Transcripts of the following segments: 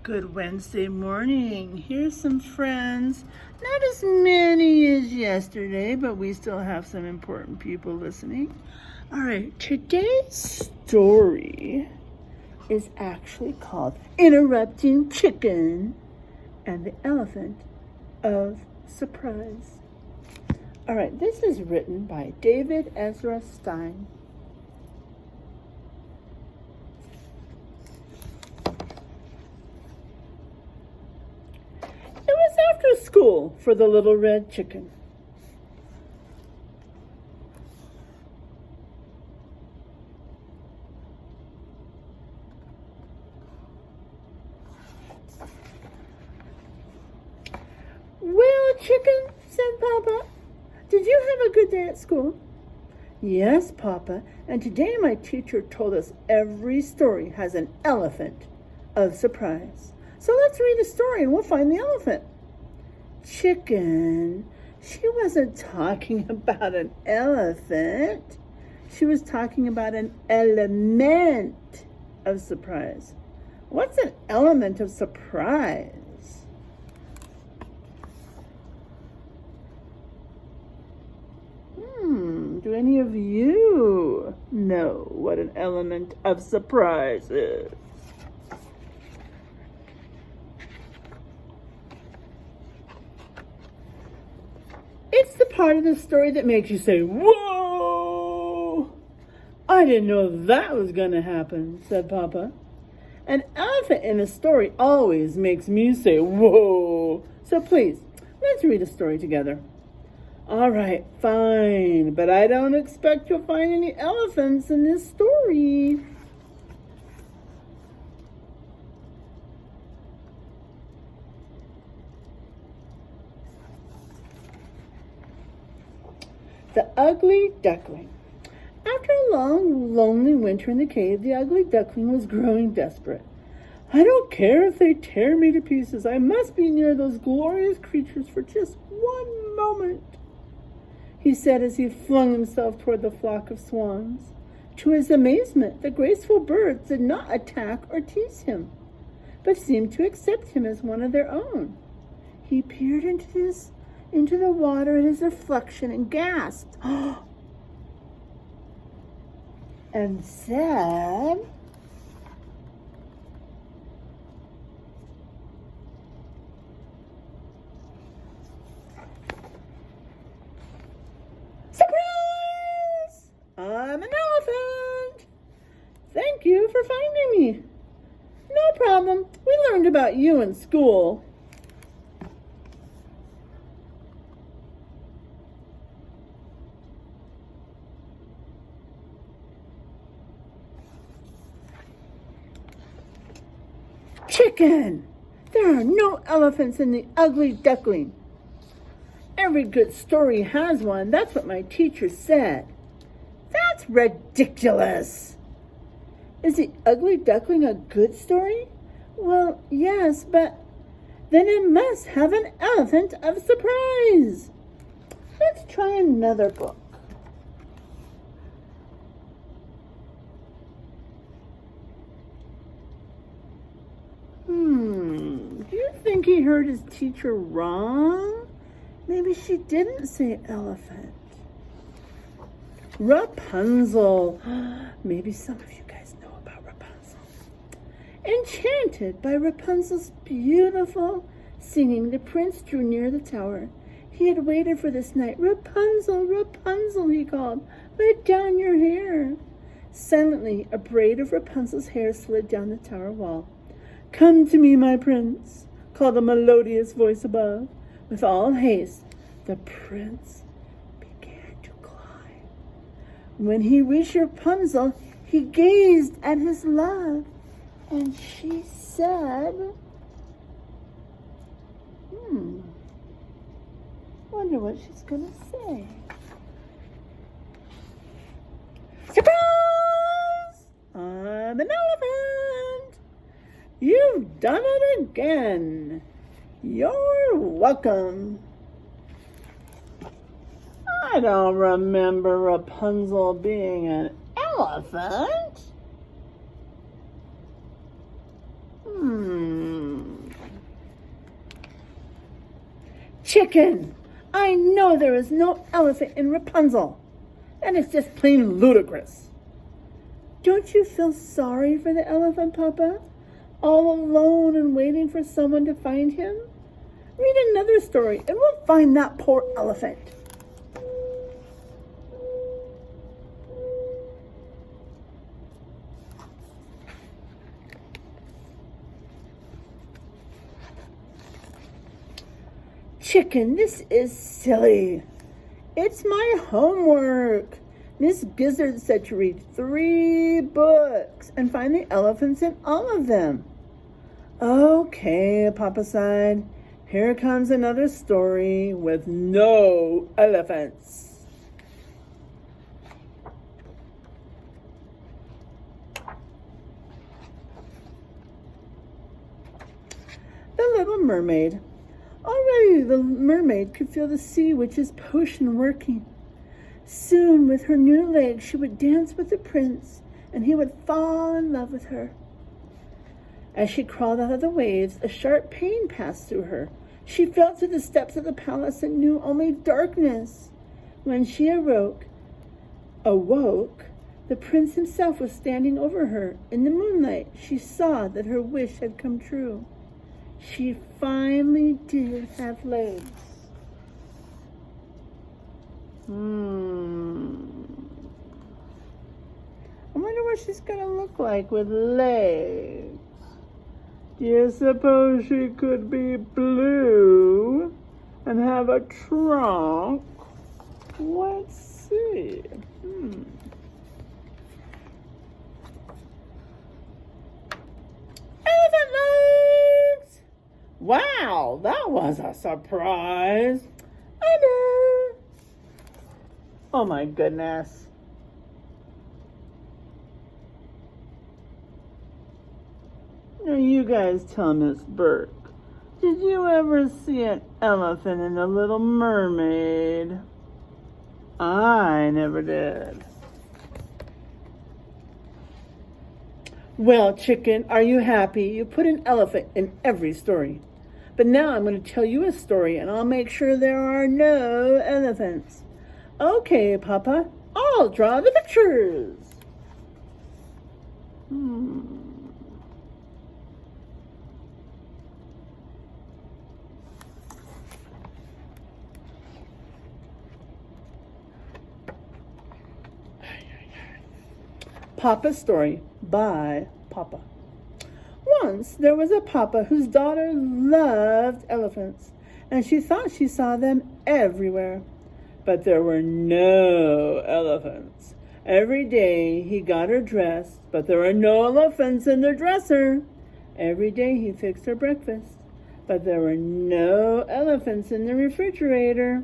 Good Wednesday morning. Here's some friends. Not as many as yesterday, but we still have some important people listening. All right, today's story is actually called Interrupting Chicken and the Elephant of Surprise. All right, this is written by David Ezra Stein. It was after school for the little red chicken. Well, chicken, said Papa, did you have a good day at school? Yes, Papa, and today my teacher told us every story has an elephant of surprise. So let's read a story and we'll find the elephant. Chicken, she wasn't talking about an elephant. She was talking about an element of surprise. What's an element of surprise? Do any of you know what an element of surprise is? It's the part of the story that makes you say, "Whoa! I didn't know that was going to happen," said Papa. An elephant in a story always makes me say, "Whoa!" So please, let's read a story together. All right, fine, but I don't expect you'll find any elephants in this story. The Ugly Duckling. After a long, lonely winter in the cave, the ugly duckling was growing desperate. I don't care if they tear me to pieces. I must be near those glorious creatures for just one moment, he said as he flung himself toward the flock of swans. To his amazement, the graceful birds did not attack or tease him, but seemed to accept him as one of their own. He peered into the water in his reflection and gasped and said, "Surprise! I'm an elephant. Thank you for finding me." "No problem. We learned about you in school." Chicken! There are no elephants in the Ugly Duckling. Every good story has one. That's what my teacher said. That's ridiculous. Is the Ugly Duckling a good story? Well, yes, but then it must have an elephant of surprise. Let's try another book. Do you think he heard his teacher wrong? Maybe she didn't say elephant. Rapunzel. Maybe some of you guys know about Rapunzel. Enchanted by Rapunzel's beautiful singing, the prince drew near the tower. He had waited for this night. "Rapunzel, Rapunzel," he called, "let down your hair." Silently, a braid of Rapunzel's hair slid down the tower wall. "Come to me, my prince," called a melodious voice above. With all haste, the prince began to climb. When he reached Rapunzel, he gazed at his love, and she said, wonder what she's going to say. Surprise! I'm an elephant. You've done it again. You're welcome. I don't remember Rapunzel being an elephant. Chicken! I know there is no elephant in Rapunzel. That is just plain ludicrous. Don't you feel sorry for the elephant, Papa? All alone and waiting for someone to find him? Read another story and we'll find that poor elephant. Chicken, this is silly. It's my homework. Miss Gizzard said to read 3 books and find the elephants in all of them. Okay, Papa sighed. Here comes another story with no elephants. The Little Mermaid. Already the mermaid could feel the sea witch's potion working. Soon, with her new legs, she would dance with the prince, and he would fall in love with her. As she crawled out of the waves, a sharp pain passed through her. She fell to the steps of the palace and knew only darkness. When she awoke, the prince himself was standing over her. In the moonlight, she saw that her wish had come true. She finally did have legs. I wonder what she's going to look like with legs. Do you suppose she could be blue and have a trunk? Let's see. Elephant legs! Wow, that was a surprise. I know. Oh my goodness. Now you guys tell Miss Burke, did you ever see an elephant in The Little Mermaid? I never did. Well, Chicken, are you happy? You put an elephant in every story. But now I'm going to tell you a story, and I'll make sure there are no elephants. Okay, Papa, I'll draw the pictures. Papa's Story by Papa. Once there was a papa whose daughter loved elephants, and she thought she saw them everywhere. But there were no elephants. Every day he got her dressed, but there were no elephants in the dresser. Every day he fixed her breakfast, but there were no elephants in the refrigerator.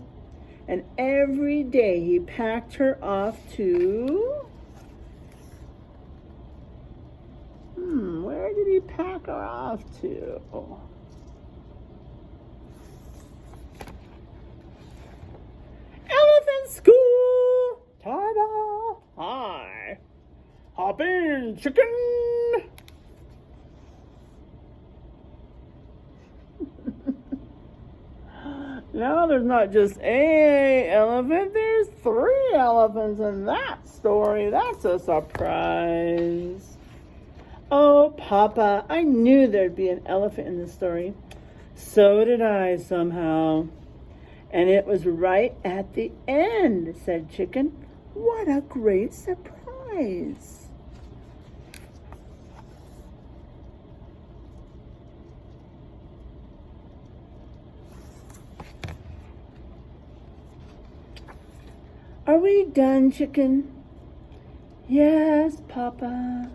And every day he packed her off to... where did he pack her off to? Elephant school! Ta-da! Hi! Hop in, Chicken! Now there's not just a elephant, there's 3 elephants in that story. That's a surprise. Oh, Papa, I knew there'd be an elephant in the story. So did I somehow. And it was right at the end, said Chicken. What a great surprise. Are we done, Chicken? Yes, Papa.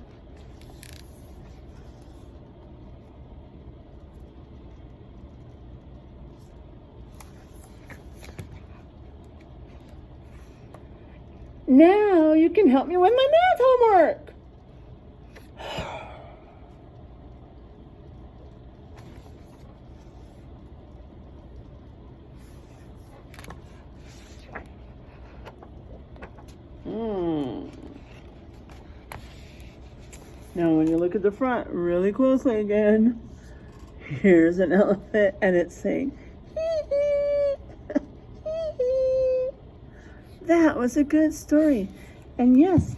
Now you can help me with my math homework. Now when you look at the front really closely again, here's an elephant and it's saying, hee hee. That was a good story. And yes,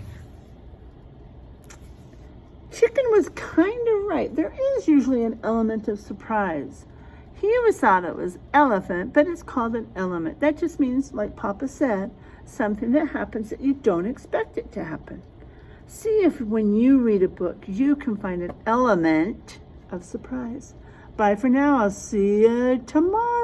Chicken was kind of right. There is usually an element of surprise. He always thought it was elephant, but it's called an element. That just means, like Papa said, something that happens that you don't expect it to happen. See if when you read a book, you can find an element of surprise. Bye for now. I'll see you tomorrow.